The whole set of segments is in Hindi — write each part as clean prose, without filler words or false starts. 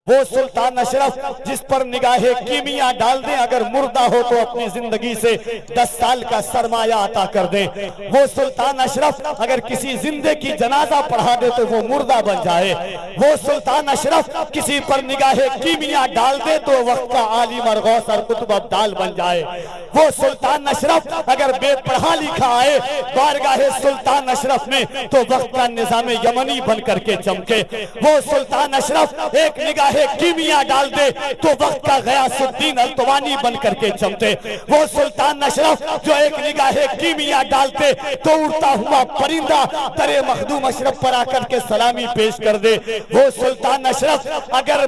वो सुल्तान अशरफ जिस पर निगाहे कीमिया डाल दें, अगर मुर्दा हो तो अपनी जिंदगी से 10 साल का सरमाया अता कर दे। वो सुल्तान अशरफ अगर किसी जिंदे की जनाजा पढ़ा दे तो वो मुर्दा बन जाए। वो सुल्तान अशरफ किसी पर निगाहे कीमिया डाल दे तो वक्त का आलिम और गौस और कुतुब अब्दाल बन जाए। वो सुल्तान अशरफ अगर बेपढ़ा लिखा आए बारगाहे सुल्तान अशरफ में तो वक्त का निजाम यमनी बन करके चमके। वो सुल्तान अशरफ एक निगाह कीमिया डाल दे तो वक्त का गयासुद्दीन अल्तवानी बन करके चमके। वो सुल्तान अशरफ जो एक निगाह कीमिया डालते तो उड़ता हुआ परिंदा तरे मखदूम अशरफ पर आकर के सलामी पेश कर दे। वो सुल्तान अशरफ अगर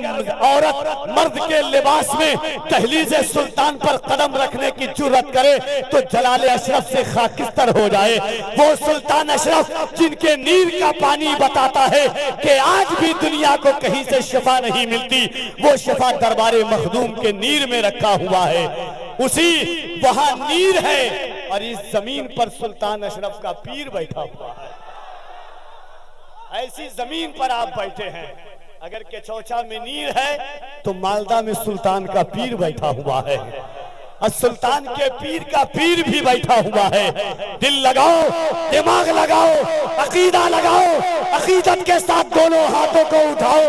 औरत मर्द के लिबास में तहलीज़े सुल्तान पर कदम रखने की जुर्रत करे तो जलाले अशरफ से खाकिस्तर हो जाए। वो सुल्तान अशरफ जिनके नीर का पानी बताता है कि आज भी दुनिया को कहीं से शिफा नहीं मिलती, वो शिफा दरबारे मखदूम के नीर में रखा हुआ है। उसी वहां नीर है और इस जमीन पर सुल्तान अशरफ का पीर बैठा हुआ है। ऐसी जमीन पर आप बैठे हैं। अगर केचौचा में नीर है तो मालदा में सुल्तान का पीर बैठा हुआ है और सुल्तान के पीर का पीर भी बैठा हुआ है। दिल लगाओ, दिमाग लगाओ, अकीदा लगाओ, अकीदत के साथ दोनों हाथों को उठाओ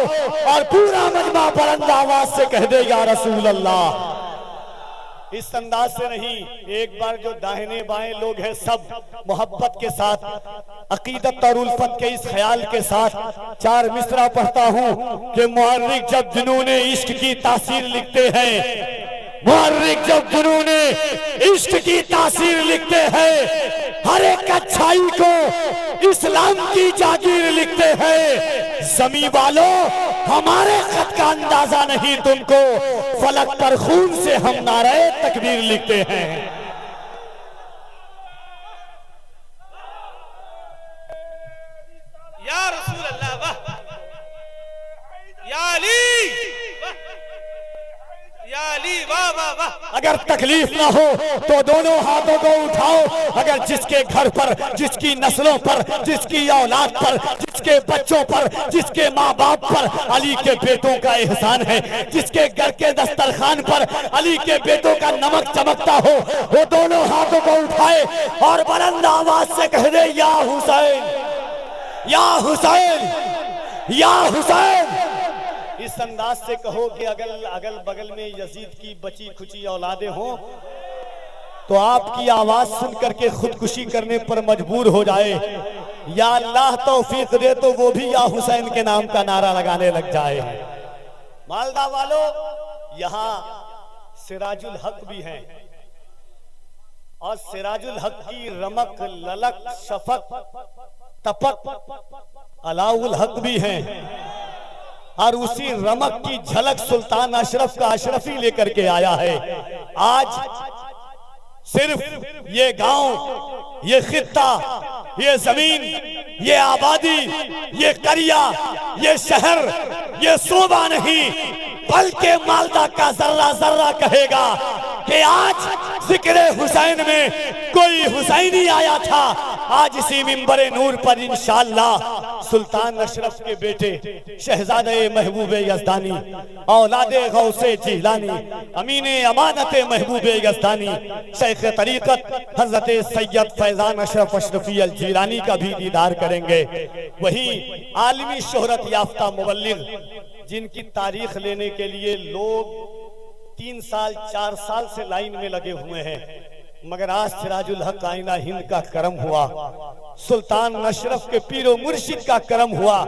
और पूरा मजमा बुलंद आवाज से कह दे या रसूल अल्लाह। इस अंदाज से नहीं, एक बार जो दाहिने बाएं लोग हैं सब मोहब्बत के साथ अकीदत और उल्फत के इस ख्याल के साथ 4 मिसरा पढ़ता हूँ कि मुअर्रिख जब जुनूने इश्क की तासीर लिखते हैं, मुअर्रिख जब जुनूने इश्क की तासीर लिखते हैं, हर एक अच्छाई को इस्लाम की जागीर लिखते हैं। ज़मीं वालों हमारे खत का अंदाजा नहीं तुमको, फलक पर खून से हम नारे तकबीर लिखते हैं। या रसूल अल्लाह, वाह या अली, या अली, वाह वाह वाह। अगर तकलीफ ना हो तो दोनों हाथों को उठाओ। अगर जिसके घर पर, जिसकी नस्लों पर, जिसकी औलाद पर, जिसके बच्चों पर, जिसके माँ बाप पर अली के बेटों का एहसान है, जिसके घर के दस्तरखान पर अली के बेटों का नमक चमकता हो, वो दोनों हाथों को उठाए और बुलंद आवाज से कह दे या हुसैन, या हुसैन, या हुसैन। इस अंदाज से कहो कि अगल बगल में यजीद की बची खुची औलादे हों तो आपकी आवाज सुन करके खुदकुशी करने पर मजबूर हो जाए। या अल्लाह तौफीक दे तो वो भी या हुसैन के नाम का नारा लगाने लग जाए। मालदा वालों, यहाँ सिराजुल हक भी हैं और सिराजुल हक की रमक, ललक, शफक, तपक अलाउल हक भी हैं और उसी रमक की झलक सुल्तान अशरफ का अशरफी लेकर के आया है। आज सिर्फ ये गांव, ये खित्ता, ये जमीन, ये आबादी, ये करिया, ये शहर, ये सूबा नहीं बल्कि मालदा का जर्रा जर्रा कहेगा कि आज जिक्र हुसैन में कोई हुसैनी आया था। आज इसी मिंबरे नूर पर इंशाअल्लाह सुल्तान अशरफ के बेटे शहजादे महबूबे यज़दानी, औलादे गौसे जिलानी, अमीने अमानते महबूबे यज़दानी, शेख तरीक़त हज़रत सैयद फैज़ान अशरफ अशरफी अल जिलानी का भी दीदार करेंगे। वही आलमी शोहरत याफ्ता मुबल्लिग जिनकी तारीख लेने के लिए लोग 3 साल 4 साल से लाइन में लगे हुए हैं, मगर आज सिराजुल हक आईना हिंद का करम हुआ, सुल्तान अशरफ के पीरो मुर्शिद का करम हुआ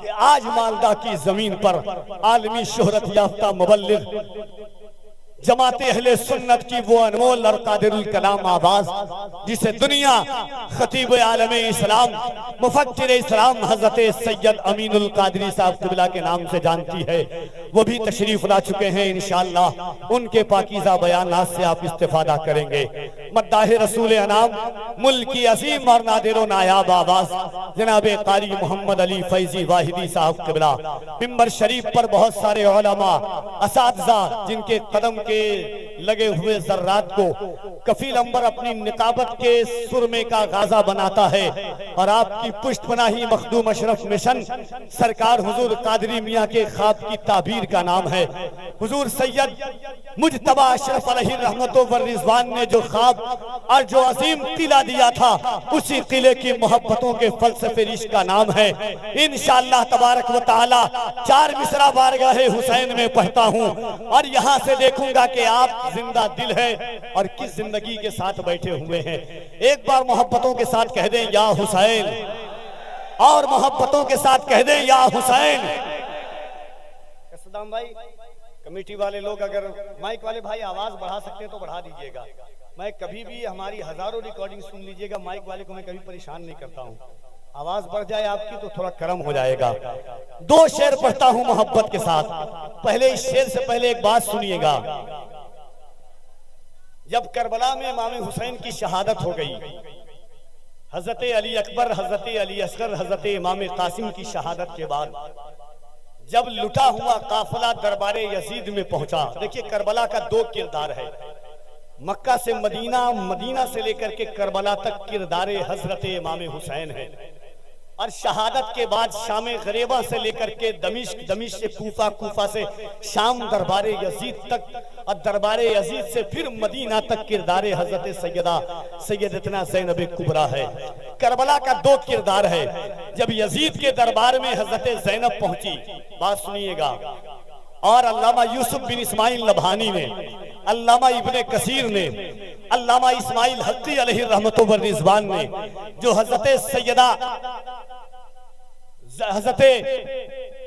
कि आज मालदा की जमीन पर आलमी शोहरत याफ्ता मुबल्लिग जमाते अहले सुन्नत की वो अनमोल और कादिरुल कलाम आवाज जिसे दुनिया खतीब आलम इस्लाम मुफक्किर इस्लाम हजरत सैयद अमीनुल कादरी साहब क़िबला के नाम से जानती है, वो भी तशरीफ ला चुके हैं। इंशाअल्लाह उनके पाकीज़ा बयानात से आप इस्तिफादा करेंगे। मद्दाह रसूल अनाम मुल्क की अजीम और नादिर नायाब आवाज जनाब कारी मोहम्मद अली फैजी वाहिदी साहब क़िबला मिंबर शरीफ पर बहुत सारे उलमा असातिज़ा जिनके कदम के लगे हुए जर्रात को कफील अंबर अपनी निकाबत के सुरमे का गाजा बनाता है और आपकी पुष्टपनाही मखदूम अशरफ मिशन सरकार हुजूर कादरी मियाँ के ख्वाब की ताबीर का नाम है। हुजूर सैयद मुजतबा अशरफ अलैहि रहमतो व रिजवान ने जो ख्वाब और जो अजीम किला दिया था, उसी किले की मोहब्बतों के फलसफे इश्क का नाम है। इंशाअल्लाह तबारक व तआला 4 मिसरा बारगाहे हुसैन में पढ़ता हूँ और यहाँ से देखूंगा कि आप जिंदा दिल है और किस जिंदगी के साथ बैठे हुए हैं। एक बार मोहब्बतों के साथ कह दें या हुसैन, और मोहब्बतों के साथ कह दें या हुसैन। सद्दाम भाई, कमेटी वाले लोग अगर माइक वाले भाई आवाज बढ़ा सकते हैं तो बढ़ा दीजिएगा। मैं कभी भी हमारी हजारों रिकॉर्डिंग सुन लीजिएगा, माइक वाले को मैं कभी परेशान नहीं करता हूँ। आवाज बढ़ जाए आपकी तो थोड़ा कर्म हो जाएगा। 2 शेर पढ़ता हूँ मोहब्बत के साथ। पहले इस शेर से पहले एक बात सुनिएगा। जब करबला में इमाम हुसैन की शहादत हो गई, हजरत अली अकबर, हजरत अली असगर, हजरत इमाम कासिम की शहादत के बाद जब लुटा हुआ काफिला दरबारे यजीद में पहुंचा, देखिए करबला का 2 किरदार है। मक्का से मदीना, मदीना से लेकर के करबला तक किरदारे हजरत इमाम हुसैन है। और शहादत के बाद शाम गरीबा से लेकर के दमिश्क, दमिश्क से कूफा, कूफा से शाम दरबारे यजीद तक और दरबारे यजीद से फिर मदीना तक किरदारे हजरत सैयदतना ज़ैनब कुबरा है। करबला का 2 किरदार है। जब यजीद के दरबार में हजरत ज़ैनब पहुंची, बात सुनिएगा, और अल्लामा यूसुफ बिन इस्माइल नबहानी ने, अल्लामा इब्ने कसीर ने, अल्लामा इस्माइल हक्की अलैहि रहमतो व रिजवान ने जो हजरत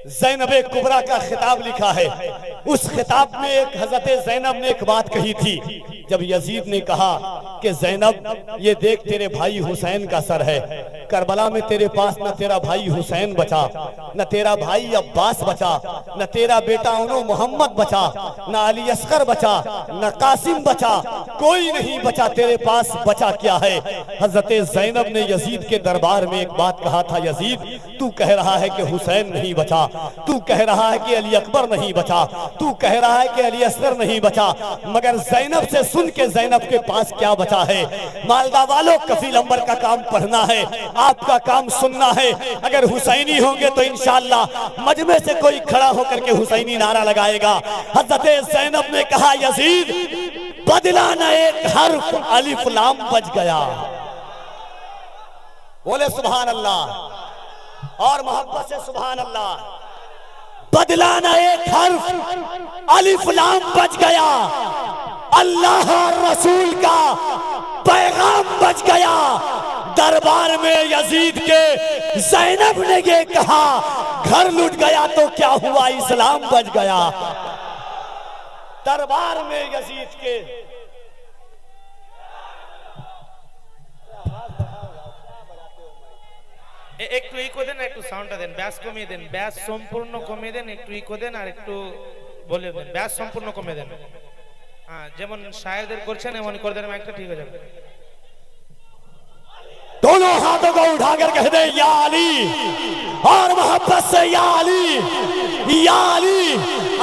ज़ैनब कुबरा का खिताब लिखा है, उस खिताब में एक हजरत ज़ैनब ने एक बात कही थी। जब यजीद ने कहा कि ज़ैनब ये देख तेरे भाई हुसैन का सर है, करबला में तेरे पास न तेरा भाई हुसैन बचा, न तेरा भाई अब्बास बचा, न तेरा बेटा उनो मोहम्मद बचा, न अली असगर बचा, न कासिम बचा, कोई नहीं बचा, तेरे पास बचा क्या है। हजरत ज़ैनब ने यजीद के दरबार में एक बात कहा था, यजीद तू कह रहा है कि हुसैन नहीं बचा, तू कह रहा है कि अली अकबर नहीं बचा, तू कह रहा है कि अली असगर नहीं बचा, मगर ज़ैनब से सुन के ज़ैनब के पास क्या बचा है। मालदा वालों, कफील अंबर का काम पढ़ना है, आपका काम सुनना है। अगर हुसैनी होंगे तो इंशाअल्लाह मजमे से कोई खड़ा होकर के हुसैनी नारा लगाएगा। हजरत ज़ैनब ने कहा, यजीद बदला न एक हर्फ, अलिफ लाम बच गया। बोले सुभान अल्लाह, और मोहब्बत से सुभान अल्लाह। बदला न एक हर्फ, अलिफ लाम बच गया, अल्लाह और रसूल का पैगाम बच गया। दरबार में यजीद के ज़ैनब ने ये कहा, घर लुट गया तो क्या हुआ, इस्लाम बच गया। दरबार में यजीद के একটু ইকো দেন, একটু সাউন্ডটা দেন, ব্যাস কমিয়ে দেন, ব্যাস সম্পূর্ণ কমিয়ে দেন, একটু ইকো দেন আর একটু বলে দেন, ব্যাস সম্পূর্ণ কমিয়ে দেন। হ্যাঁ, যেমন শায়েরদের করছেন এমন করে দেন, একটা ঠিক হয়ে যাবে। दोनों हाथों को उठाकर कह दे या अली, और मोहब्बत से या अली, या अली।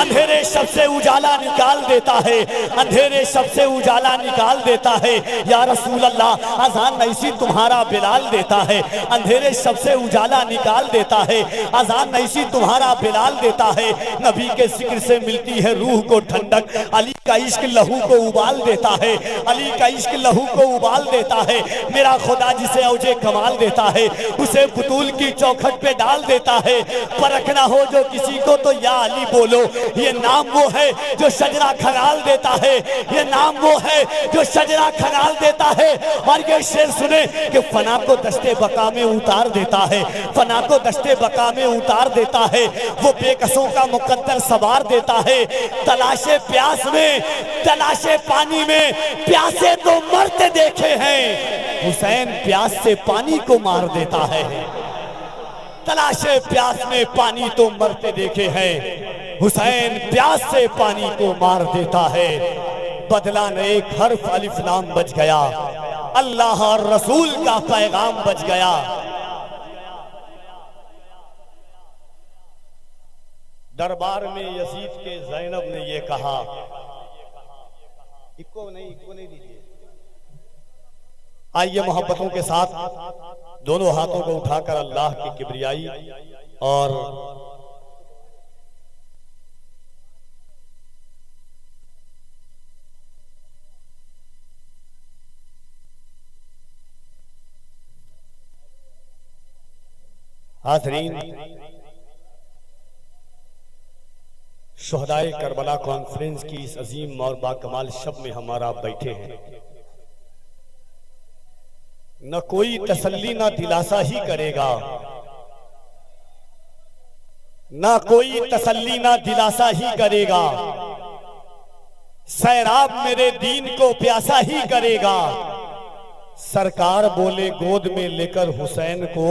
अंधेरे शब से उजाला निकाल देता है, अंधेरे शब से उजाला निकाल देता है। या रसूल अल्लाह, अजान नईसी तुम्हारा बिलाल देता है, अंधेरे शब से उजाला निकाल देता है। अजान नईसी तुम्हारा बिलाल देता है। नबी के जिक्र से मिलती है रूह को ठंडक, अली का इश्क लहू को उबाल देता है, अली का इश्क लहू को उबाल देता है। मेरा खुदा जिसे औजे कमाल देता है, उसे बुतूल की चौखट पे डाल देता है। परखना हो जो किसी को तो या अली बोलो, ये नाम वो है जो शजरा खंगाल देता है, ये नाम वो है जो शजरा खंगाल देता है। और ये शेर सुने कि फना को दस्ते बका में उतार देता है, फना को दस्ते बका में उतार देता है। वो बेकसों का मुकद्दर सवार देता है। तलाशे प्यास में, तलाशे पानी में, प्यासे तो मरते देखे हैं, हुसैन प्यास से पानी को मार देता है। तलाशे प्यास में पानी तो मरते देखे हैं, हुसैन प्यास से पानी को मार देता है। बदला न एक हर्फ, अलिफ लाम बच गया, अल्लाह और रसूल का पैगाम बच गया। दरबार में यजीद के ज़ैनब ने ये कहा, इक्को नहीं दीजिए। आइए मोहब्बतों के साथ दोनों हाथों को उठाकर अल्लाह की किबरियाई और हाज़रीन, शुहदाए करबला कॉन्फ्रेंस की इस अजीम और बाकमाल शब में हमारा बैठे हैं। न कोई तसल्ली न दिलासा ही करेगा, न कोई तसल्ली न दिलासा ही करेगा, सैराब मेरे दीन को प्यासा ही करेगा। सरकार बोले गोद में लेकर हुसैन को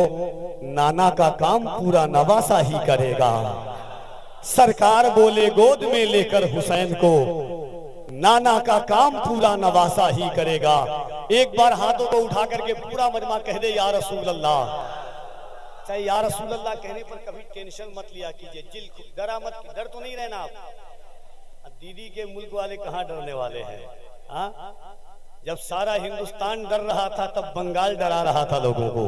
नाना का काम पूरा नवासा ही करेगा। सरकार बोले गोद में लेकर हुसैन को नाना का काम पूरा नवासा ही करेगा। एक बार हाथों को उठा करके पूरा मजमा कह दे या रसूल अल्लाह। चाहे या रसूल अल्लाह कहने पर कभी टेंशन मत लिया कीजिए, जिल डरा मत, डर तो नहीं रहना आप। दीदी के मुल्क वाले कहाँ डरने वाले हैं? हाँ, जब सारा हिंदुस्तान डर रहा था तब बंगाल डरा रहा था लोगों को।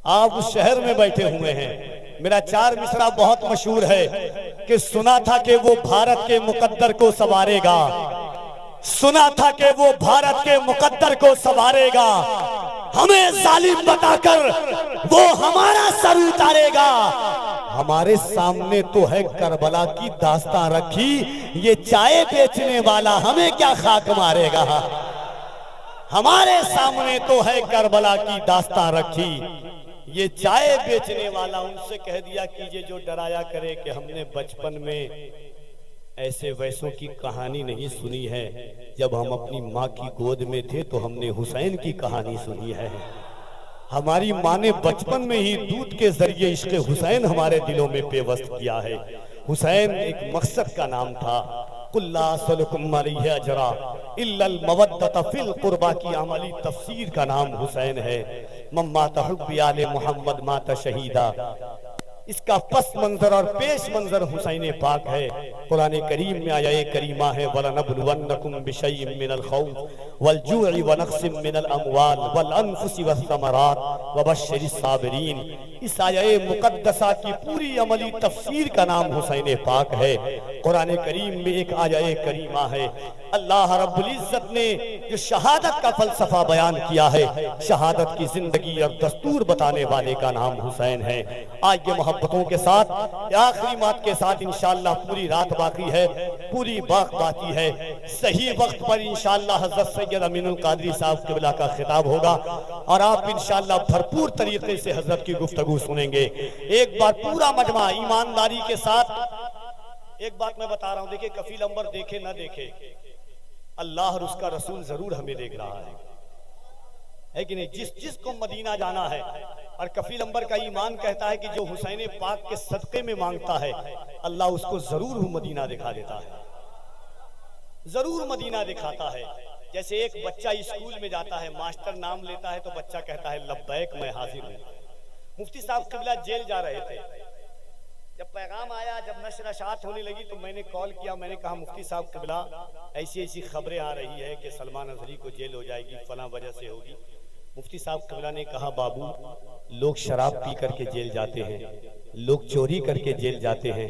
आप उस शहर में बैठे हुए हैं। मेरा 4 मिसरा बहुत मशहूर है कि सुना था कि वो भारत के मुकद्दर को संवारेगा, सुना था कि वो भारत के मुकद्दर को संवारेगा। हमें जालिम बताकर वो हमारा सर उतारेगा। हमारे सामने तो है करबला की दास्तां रखी, ये चाय बेचने वाला हमें क्या खाक मारेगा। हमारे सामने तो है करबला की दास्तां रखी, ये चाय बेचने वाला। उनसे कह दिया कीजिए जो डराया करे कि हमने बचपन में ऐसे वैसों की कहानी नहीं सुनी है। जब हम अपनी माँ की गोद में थे तो हमने हुसैन की कहानी सुनी है। हमारी माँ ने बचपन में ही दूध के जरिए इश्क़ हुसैन हमारे दिलों में पेवस्त किया है। हुसैन एक मकसद का नाम था। कुल्ला सलकुम अलैहि अजरा इल्लल मवद्दत फिल कुर्बा की अमली तफसीर का नाम हुसैन है। मम्मा तहुब्बी आले मोहम्मद माता शहीदा, इसका पस मंजर और पेश मंजर हुसैन पाक है। कुरान करीम में आया करीमा है, वलनबलुवन्नकुम बिशैइन मिनल खौफ वल जू'i व नक्सिम मिनल अमवाल वल अनफुसि वस्समरात वबश्शिरिस साबिरीन। इस आया मुकद्दसा की पूरी अमली तफसीर का नाम हुसैन पाक है। कुरान करीम में एक आया करीमा है। अल्लाह रब्बुल इज्जत ने जो शहादत का फलसफा बयान किया है, शहादत की जिंदगी और दस्तूर बताने वाले का नाम हुसैन है। आज के मोहब्बतों के साथ आखिरी बात के साथ इंशाअल्लाह पूरी रात बाकी है, पूरी बात बाकी है। सही वक्त पर इंशाअल्लाह हज़रत सैयद अमीनुल कादरी साहब क़िबला का खिताब होगा और आप इंशाअल्लाह भरपूर तरीके से हजरत की गुफ्तगू सुनेंगे। एक बार पूरा मजमा ईमानदारी के साथ एक बात मैं बता रहा हूं, देखिए कफील अंबर देखे ना देखे, अल्लाह और उसका रसूल जरूर हमें देख रहा है कि नहीं। जिस को मदीना जाना है और कफील अंबर का ईमान कहता है कि जो हुसैन पाक के सदक़े में मांगता है अल्लाह उसको जरूर मदीना दिखा देता है, जरूर मदीना दिखाता है। जैसे एक बच्चा स्कूल में जाता है, मास्टर नाम लेता है तो बच्चा कहता है लब्बैक मैं हाजिर हूँ। मुफ्ती साहब क़िबला जेल जा रहे थे, जब पैगाम आया, जब नशर होने लगी तो मैंने कॉल किया, मैंने कहा मुफ्ती साहब क़िबला ऐसी ऐसी खबरें आ रही है कि सलमान अजहरी को जेल हो जाएगी, फला वजह से होगी। मुफ्ती साहब क़िबला ने कहा बाबू, लोग शराब पी करके जेल जाते हैं, लोग चोरी करके जेल जाते हैं,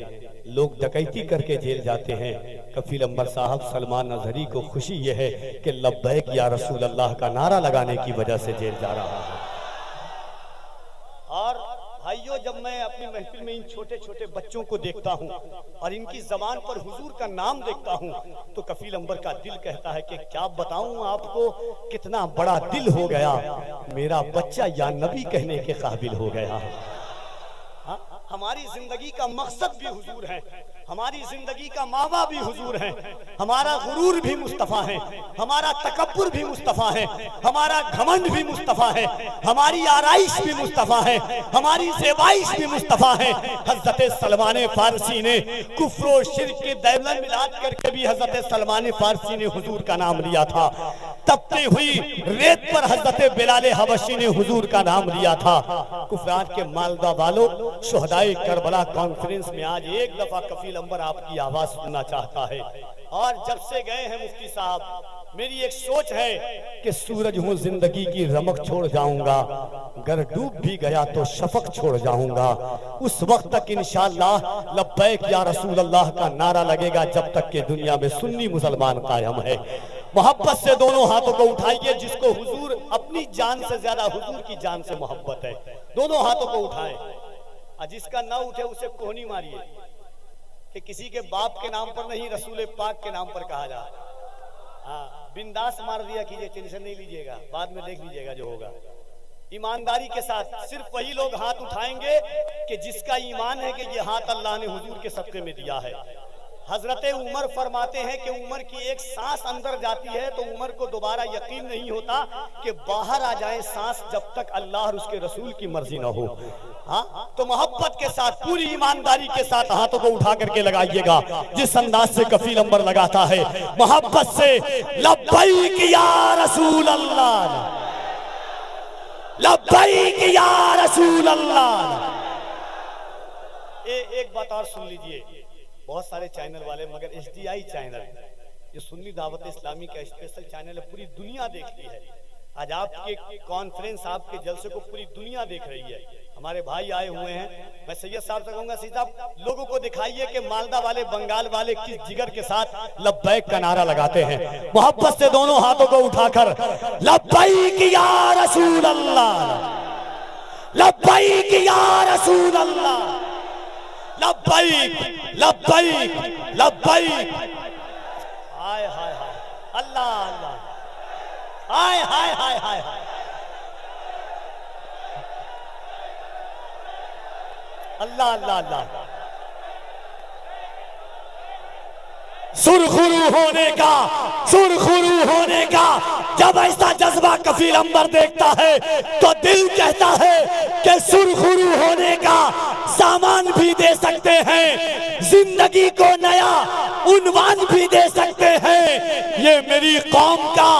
लोग डकैती करके जेल जाते हैं। कफील अंबर साहब सलमान अजहरी को खुशी यह है कि लब्बैक या रसूल अल्लाह का नारा लगाने की वजह से जेल जा रहा है। और भाइयों, जब मैं अपनी महफिल में इन छोटे छोटे बच्चों को देखता हूँ और इनकी जबान पर हुजूर का नाम देखता हूँ तो कफील अंबर का दिल कहता है कि क्या बताऊं आपको, कितना बड़ा दिल हो गया, मेरा बच्चा या नबी कहने के काबिल हो गया। हमारी जिंदगी का मकसद भी हुजूर है, हमारी जिंदगी का मावा भी हुजूर है, हमारा गुरूर भी मुस्तफा है, हमारा तकब्बुर भी मुस्तफा है, हमारा घमंड भी मुस्तफा है, हमारी आराइश भी मुस्तफा है, हमारी ज़ेबाइश भी मुस्तफा है। हजरत सलमान फारसी ने कुफ्र और शिर्क के दैमन मिलाद करके भी हजरत सलमान फारसी ने हुजूर का नाम लिया था। तपती हुई रेत पर हजरत बिलाल हबशी ने हुजूर का नाम लिया था। कुफरान के मालदा वालों, शुहदाए करबला कॉन्फ्रेंस में आज एक दफा कफील अंबर आपकी आवाज सुनना चाहता है। और जब से गए हैं मुफ्ती साहब, मेरी एक सोच है कि सूरज हूँ जिंदगी की रमक छोड़ जाऊंगा, अगर डूब भी गया तो शफक छोड़ जाऊंगा। उस वक्त तक इंशाअल्लाह लब्बैक या रसूल अल्लाह का नारा लगेगा, जब तक के दुनिया में सुन्नी मुसलमान कायम है। मोहब्बत से दोनों हाथों को उठाइए, जिसको हुजूर अपनी जान से ज्यादा हुजूर की जान से मोहब्बत है, दोनों हाथों को उठाए। और जिसका ना उठे उसे कोहनी मारिए कि किसी के बाप के नाम पर नहीं, रसूल पाक के नाम पर कहा जा। हाँ, बिंदास मार दिया कीजिए, टेंशन नहीं लीजिएगा, बाद में देख लीजिएगा जो होगा। ईमानदारी के साथ सिर्फ वही लोग हाथ उठाएंगे कि जिसका ईमान है कि ये हाथ अल्लाह ने हुजूर के सदक़े में दिया है। हजरत उमर फरमाते हैं कि उमर की एक सांस अंदर जाती है तो उमर को दोबारा यकीन नहीं होता कि बाहर आ जाए सांस, जब तक अल्लाह और उसके रसूल की मर्जी ना हो। हाँ, तो मोहब्बत के साथ पूरी ईमानदारी के साथ हाथों को उठा करके लगाइएगा, जिस अंदाज से कफील अंबर लगाता है मोहब्बत से, लब्बैक या रसूल अल्लाह, लब्बैक या रसूल अल्लाह। एक बात और सुन लीजिए, बहुत सारे चैनल वाले, मगर HDI चैनल जो सुन्नी दावत इस्लामी का स्पेशल चैनल है, पूरी दुनिया देखती है। आज आपके कॉन्फ्रेंस, आपके जलसे को पूरी दुनिया देख रही है। हमारे भाई आए हुए हैं, मैं सैयद साहब से कहूंगा, सैयद साहब लोगों को दिखाइए कि मालदा वाले, बंगाल वाले किस जिगर के साथ लब्बैक का नारा लगाते हैं। मोहब्बत से दोनों हाथों को उठाकर लब्बैक या रसूल अल्लाह, लब्बैक या रसूल अल्लाह, लब्बैक लब्बैक लब्बैक। हाय हाय हाय, अल्लाह अल्लाह, हाय हाय हाय हाय हाय, अल्लाह अल्लाह अल्लाह। सुरखुरू होने का, सुरखुरू होने का जब ऐसा जज्बा कफील अंबर देखता है तो दिल कहता है कि सुरखुरू होने का सामान भी दे सकते हैं, जिंदगी को नया उन्वान भी दे सकते हैं। ये मेरी कौम का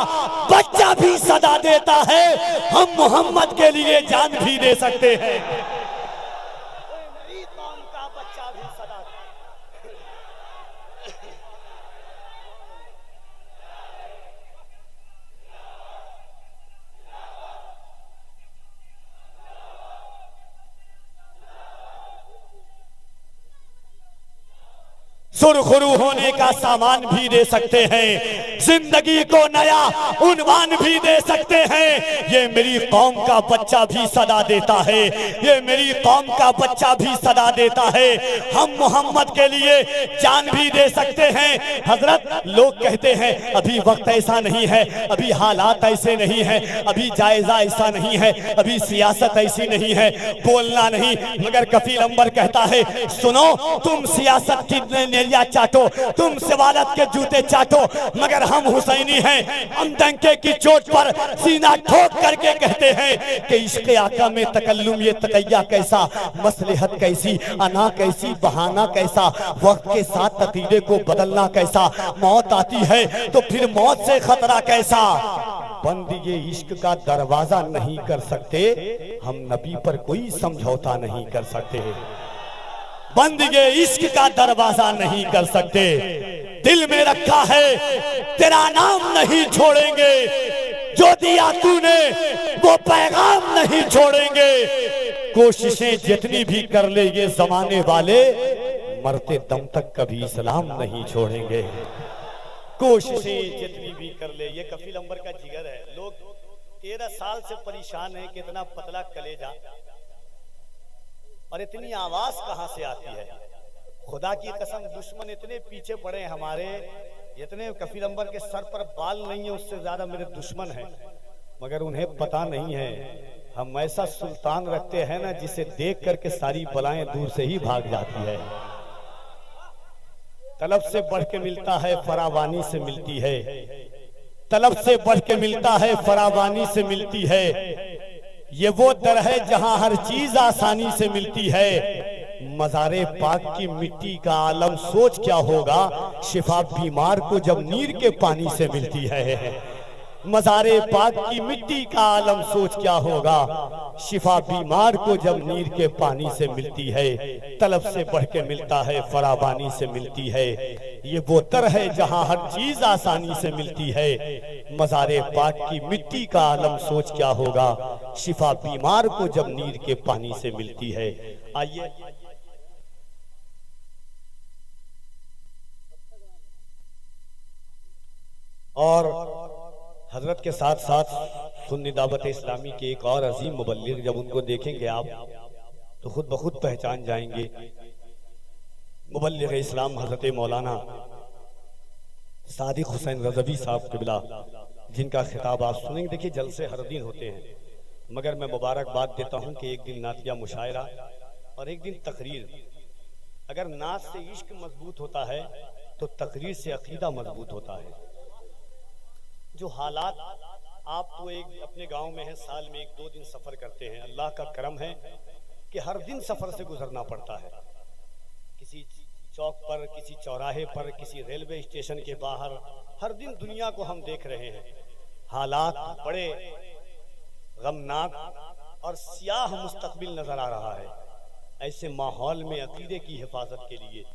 बच्चा भी सदा देता है, हम मोहम्मद के लिए जान भी दे सकते हैं। मेरी कौम का बच्चा भी सदा। सुरखुरू होने का सामान भी दे सकते हैं, जिंदगी को नया उन्वान भी दे सकते हैं। ये मेरी कौम का बच्चा भी सदा देता है, ये मेरी कौम का बच्चा भी सदा देता है, हम मोहम्मद के लिए जान भी दे सकते हैं। हजरत लोग कहते हैं अभी वक्त ऐसा नहीं है, अभी हालात ऐसे नहीं है, अभी जायजा ऐसा नहीं है, अभी सियासत ऐसी नहीं है, बोलना नहीं। मगर कफील अंबर कहता है सुनो, तुम सियासत की चाटो, तुम सिवालत के जूते चाटो, मगर हम हुसैनी हैं, हम डंके की चोट पर सीना ठोक करके कहते हैं कि इश्क़ आका में तकल्लुम ये तकैया कैसा, मसलहत कैसी, अना कैसी, बहाना कैसा, वक्त के साथ तकीदे को बदलना कैसा, मौत आती है तो फिर मौत से खतरा कैसा। बंद ये इश्क का दरवाजा नहीं कर सकते, हम नबी पर कोई समझौता नहीं कर सकते। बंद ये इश्क का दरवाजा नहीं कर सकते, दिल में रखा है तेरा नाम नहीं छोड़ेंगे, जो दिया तूने वो पैगाम नहीं छोड़ेंगे। कोशिशें जितनी भी कर ले ये जमाने वाले, मरते दम तक कभी इस्लाम नहीं छोड़ेंगे। कोशिशें जितनी भी कर ले, ये कफील अंबर का जिगर है। लोग 13 साल से परेशान है, कितना पतला कलेजा और इतनी आवाज कहां से आती है। खुदा की कसम दुश्मन इतने पीछे पड़े हमारे, इतने कफील अंबर के सर पर बाल नहीं है उससे ज्यादा मेरे दुश्मन हैं, मगर उन्हें पता नहीं है हम ऐसा सुल्तान रखते हैं ना जिसे देख करके सारी बलाएं दूर से ही भाग जाती है। तलब से बढ़ के मिलता है फरावानी से मिलती है, तलब से बढ़ के मिलता है फरावानी से मिलती है। ये वो दर है जहां हर चीज आसानी से मिलती है। मज़ारे पाक की मिट्टी का आलम सोच क्या होगा, शिफा बीमार को जब नीर के पानी से मिलती है। मज़ारे पाक की मिट्टी का आलम सोच क्या होगा। शिफा बीमार को जब नीर के पानी से मिलती है, तलब से बढ़ के मिलता है, फराबानी से मिलती है। ये वो दर है जहां हर चीज आसानी से मिलती है। मज़ारे पाक की मिट्टी का आलम सोच क्या होगा। शिफा बीमार को जब नीर के पानी से मिलती है। आइए और हजरत के साथ साथ सुन्नी दावत इस्लामी के एक और अजीम मुबल्लिग, जब उनको देखेंगे आप तो खुद ब खुद पहचान जाएंगे। मुबल्लिग इस्लाम हजरत मौलाना सादिक हुसैन रज़वी साहब क़िबला, जिनका खिताब आप सुनेंगे। देखिए जलसे हर दिन होते हैं, मगर मैं मुबारकबाद देता हूं कि एक दिन नातिया मुशायरा और एक दिन तकरीर। अगर नात से इश्क मजबूत होता है तो तकरीर से अकीदा मजबूत होता है। जो हालात, आप तो एक अपने गांव में है, साल में 1-2 दिन सफर करते हैं। अल्लाह का करम है कि हर दिन सफर से गुजरना पड़ता है। किसी चौक पर, किसी चौराहे पर, किसी रेलवे स्टेशन के बाहर, हर दिन दुनिया को हम देख रहे हैं। हालात बड़े गमनाक और सियाह मुस्तकबिल नजर आ रहा है। ऐसे माहौल में अकीदे की हिफाजत के लिए,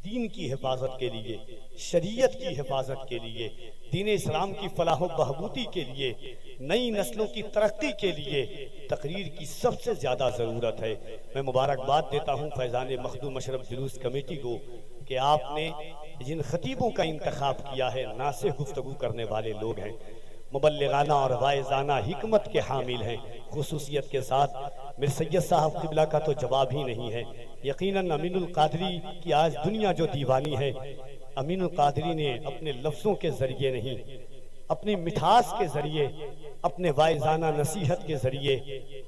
दीन की हिफाजत के लिए, शरीयत की हिफाजत के लिए, दीन इस्लाम की फलाह व बहबूदी के लिए, नई नस्लों की तरक्की के लिए तकरीर की सबसे ज़्यादा ज़रूरत है। मैं मुबारकबाद देता हूँ फैज़ान मखदूम अशरफ जुलूस कमेटी को कि आपने जिन खतीबों का इंतखाब किया है, नासे गुफ्तगू करने वाले लोग हैं, मुबल्लिगाना और वाइज़ाना हिकमत के हामिल हैं। खुसूसियत के साथ मेरे सैयद साहब क़िबला का तो जवाब ही नहीं है। यकीनन अमीनुल कादरी की आज दुनिया जो दीवानी है, अमीनुल कादरी ने अपने लफ्ज़ों के ज़रिए नहीं, अपनी मिठास के ज़रिए, अपने वाइज़ाना नसीहत के ज़रिए,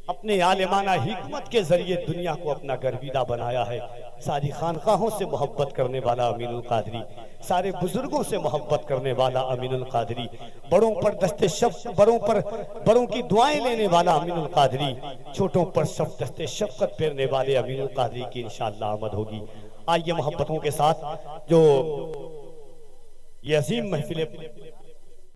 अपने आलिमाना हिकमत के ज़रिए दुनिया को अपना गर्विदा बनाया है। सारी खानकाहों से मोहब्बत करने वाला अमीनुल कादरी, सारे बुजुर्गों से मोहब्बत करने वाला अमीनुल कादरी, बड़ों पर दस्ते शफ़क़त, बड़ों की दुआएं लेने वाला अमीनुल कादरी, छोटों पर दस्ते शफ़क़त फेरने वाले अमीनुल कादरी की इंशाअल्लाह आमद होगी। आइए मोहब्बतों के साथ जो ये अजीम महफिल